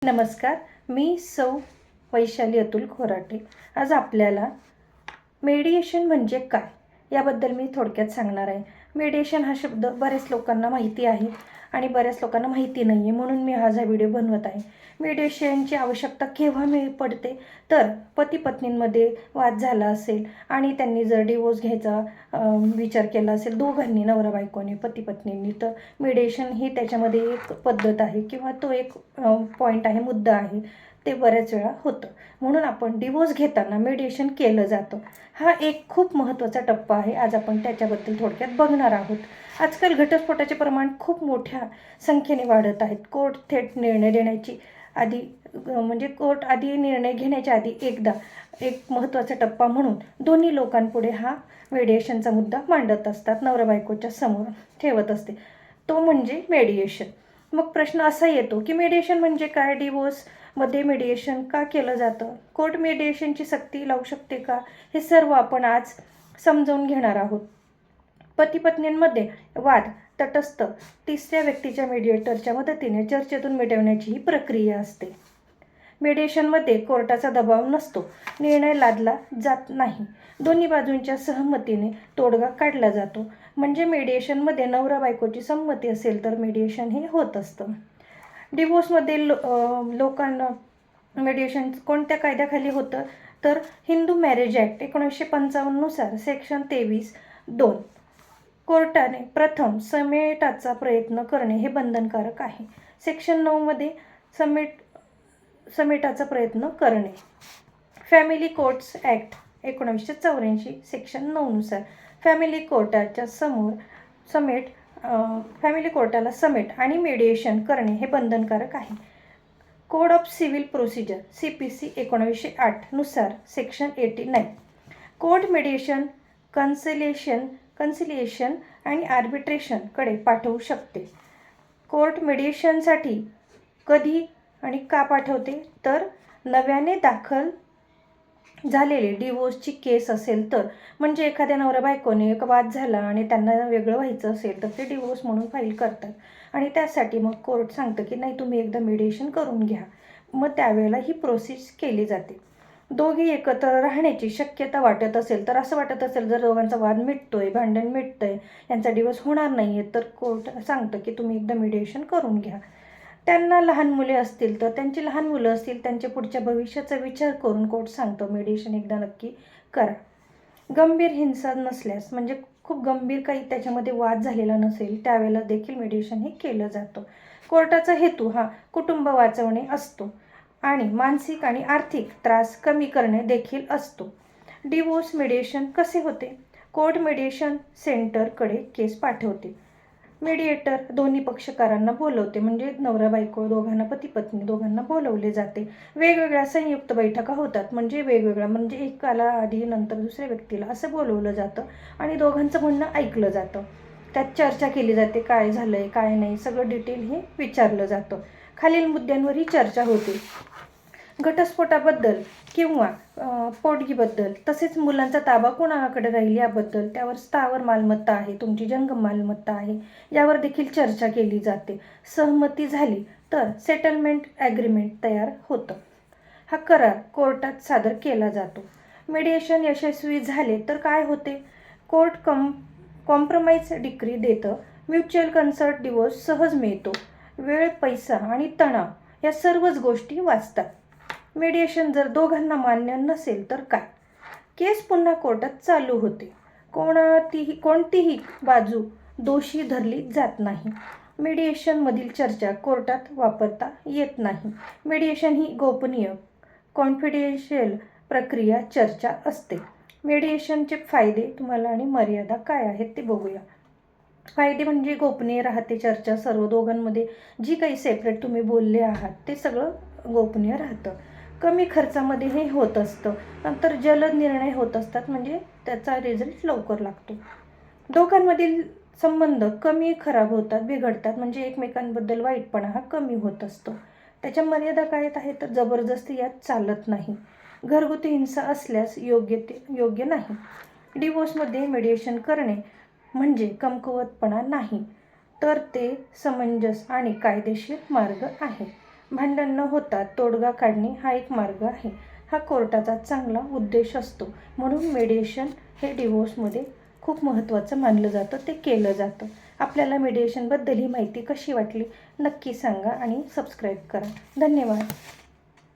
नमस्कार, मी सौ वैशाली अतुल खोराटे। आज आपल्याला मेडिएशन म्हणजे काय याबद्दल मी थोडक्यात सांगणार आहे। मेडिएशन हा शब्द बऱ्याच लोकांना माहिती आहे आणि बऱ्याच लोकांना माहिती नाही आहे, म्हणून मी हा व्हिडिओ बनवत आहे। मेडिएशनची आवश्यकता केव्हा पडते तर पती पत्नींमध्ये वाद झाला असेल आणि त्यांनी जर डिवोर्स घ्यायचा विचार केला असेल, दोघांनी, नवरा बायकोने, पती पत्नींनी, तर मेडिएशन ही त्याच्यामध्ये एक पद्धत आहे किंवा तो एक पॉईंट आहे, मुद्दा आहे, ते बऱ्याच वेळा होतं। म्हणून आपण डिवोर्स घेताना मेडिएशन केलं जातं। हा एक खूप महत्त्वाचा टप्पा आहे। आज आपण त्याच्याबद्दल थोडक्यात बघणार आहोत। आजकाल घटस्फोटाचे प्रमाण खूप मोठ्या संख्येने वाढत आहेत। कोर्ट थेट निर्णय देण्याची आधी कोर्ट आधी निर्णय घेण्याच्या आधी एक महत्त्वाचा टप्पा म्हणून दोन्ही लोकांपुढे हा मेडिएशनचा मुद्दा मांडत असतात, नवरा बायकोच्या समोर ठेवत असते, तो म्हणजे मेडिएशन। मग प्रश्न असा येतो की मेडिएशन म्हणजे काय, डिवोर्समध्ये मेडिएशन का केलं जातं, कोर्ट मेडिएशनची सक्ती लावू शकते का, हे सर्व आपण आज समजावून घेणार आहोत। पती पत्नींमध्ये वाद तटस्थ तिसऱ्या व्यक्तीच्या मेडिएटरच्या मदतीने चर्चेतून मिटवण्याची ही प्रक्रिया असते। मेडिएशनमध्ये कोर्टाचा दबाव नसतो, निर्णय लादला जात नाही, दोन्ही बाजूंच्या सहमतीने तोडगा काढला जातो। म्हणजे मेडिएशनमध्ये नवरा बायकोची संमती असेल तर मेडिएशन हे होत असतं। डिवोर्समध्ये लोकांना मेडिएशन कोणत्या कायद्याखाली होतं तर हिंदू मॅरेज ॲक्ट 1955 नुसार सेक्शन 23(2) कोर्टाने प्रथम समेटाचा प्रयत्न करणे हे बंधनकारक आहे। सेक्शन 9 मध्ये समेटाचा प्रयत्न करणे। फॅमिली कोर्ट्स ॲक्ट 1984 सेक्शन 9 नुसार फॅमिली कोर्टाला समेट आणि मेडिएशन करणे हे बंधनकारक आहे। Code of civil procedure CPC 1908 नुसार सेक्शन 89 कोर्ट मेडिएशन कन्सिलिएशन आणि आर्बिट्रेशनकडे पाठवू शकते। कोर्ट मेडिएशनसाठी कधी आणि का पाठवते तर नव्याने दाखल झालेली डिवोर्सची केस असेल तर, म्हणजे एखाद्या नवरा बायकोने एक वाद झाला आणि त्यांना वेगळं व्हायचं असेल तर ते डिवोर्स म्हणून फाईल करतात आणि त्यासाठी मग कोर्ट सांगतं की नाही, तुम्ही एकदा मेडिएशन करून घ्या। मग त्यावेळेला ही प्रोसेस केली जाते। दोघी एकत्र राहण्याची शक्यता वाटत असेल तर, असं वाटत असेल जर दोघांचा वाद मिटतोय, भांडण मिटतंय, यांचा डिवोर्स होणार नाही आहे, तर कोर्ट सांगतं की तुम्ही एकदा मेडिएशन करून घ्या। त्यांना लहान मुले असतील तर, त्यांची लहान मुलं असतील, त्यांच्या पुढच्या भविष्याचा विचार करून कोर्ट सांगतो मेडिएशन एकदा नक्की करा। गंभीर हिंसा नसल्यास, म्हणजे खूप गंभीर काही त्याच्यामध्ये वाद झालेला नसेल, त्यावेळेला देखील मेडिएशन हे केलं जातं। कोर्टाचा हेतू हा कुटुंब वाचवणे असतो आणि मानसिक आणि आर्थिक त्रास कमी करणे देखील असतो। डिवोर्स मेडिएशन कसे होते? कोर्ट मेडिएशन सेंटरकडे केस पाठवते। मेडिएटर दोन्ही पक्षकारांना बोलवते, म्हणजे नवरा बायको दोघांना, पती पत्नी दोघांना बोलवले जाते। वेगवेगळ्या संयुक्त बैठका होतात, म्हणजे एकाला आधी नंतर दुसऱ्या व्यक्तीला असं बोलवलं जातं आणि दोघांचं म्हणणं ऐकलं जातं। त्यात चर्चा केली जाते, काय झालंय काय नाही, सगळं डिटेल हे विचारलं जातं। खालील मुद्द्यांवरही चर्चा होते: घटस्फोटाबद्दल किंवा पोटगीबद्दल, तसेच मुलांचा ताबा कोणाकडे राहील याबद्दल, त्यावर स्थावर मालमत्ता आहे, तुमची जंगम मालमत्ता आहे, यावर देखील चर्चा केली जाते। सहमती झाली तर सेटलमेंट ॲग्रीमेंट तयार होतं। हा करार कोर्टात सादर केला जातो। मेडिएशन यशस्वी झाले तर काय होते? कोर्ट कॉम्प्रोमाइज डिक्री देतं, म्युच्युअल कन्सर्ट डिवोर्स सहज मिळतो, वेळ, पैसा आणि तणाव या सर्वच गोष्टी वाचतात। मेडिएशन जर दोघांना मान्य नसेल तर काय? केस पुन्हा कोर्टात चालू होते, कोणतीही बाजू दोषी धरली जात नाही। मेडिएशनमधील चर्चा कोर्टात वापरता येत नाही। मेडिएशन ही गोपनीय, कॉन्फिडेन्शियल प्रक्रिया चर्चा असते। मेडिएशनचे फायदे तुम्हाला आणि मर्यादा काय आहेत ते बघूया। फायदे म्हणजे गोपनीय राहते चर्चा, सर्व दोघांमध्ये जी काही सेपरेट तुम्ही बोलले आहात ते सगळं गोपनीय राहतं। कमी खर्चामध्ये हे होत असतं, नंतर जलद निर्णय होत असतात, म्हणजे त्याचा रिझल्ट लवकर लागतो। दोघांमधील संबंध कमी खराब होतात, बिघडतात, म्हणजे एकमेकांबद्दल वाईटपणा हा कमी होत असतो। त्याच्या मर्यादा काय आहेत तर जबरदस्ती यात चालत नाही, घरगुती हिंसा असल्यास योग्य नाही। डिवोर्समध्ये मेडिएशन करणे म्हणजे कमकुवतपणा नाही, तर ते समंजस आणि कायदेशीर मार्ग आहे। भांडण न होता तोडगा काढणे हा एक मार्ग आहे. हा कोर्टाचा चांगला उद्देश असतो. म्हणून मेडिएशन हे डिवोर्समध्ये खूप महत्त्वाचं मानलं जातं, ते केलं जातं. आपल्याला मेडिएशनबद्दल ही माहिती कशी वाटली नक्की सांगा आणि सबस्क्राईब करा. धन्यवाद.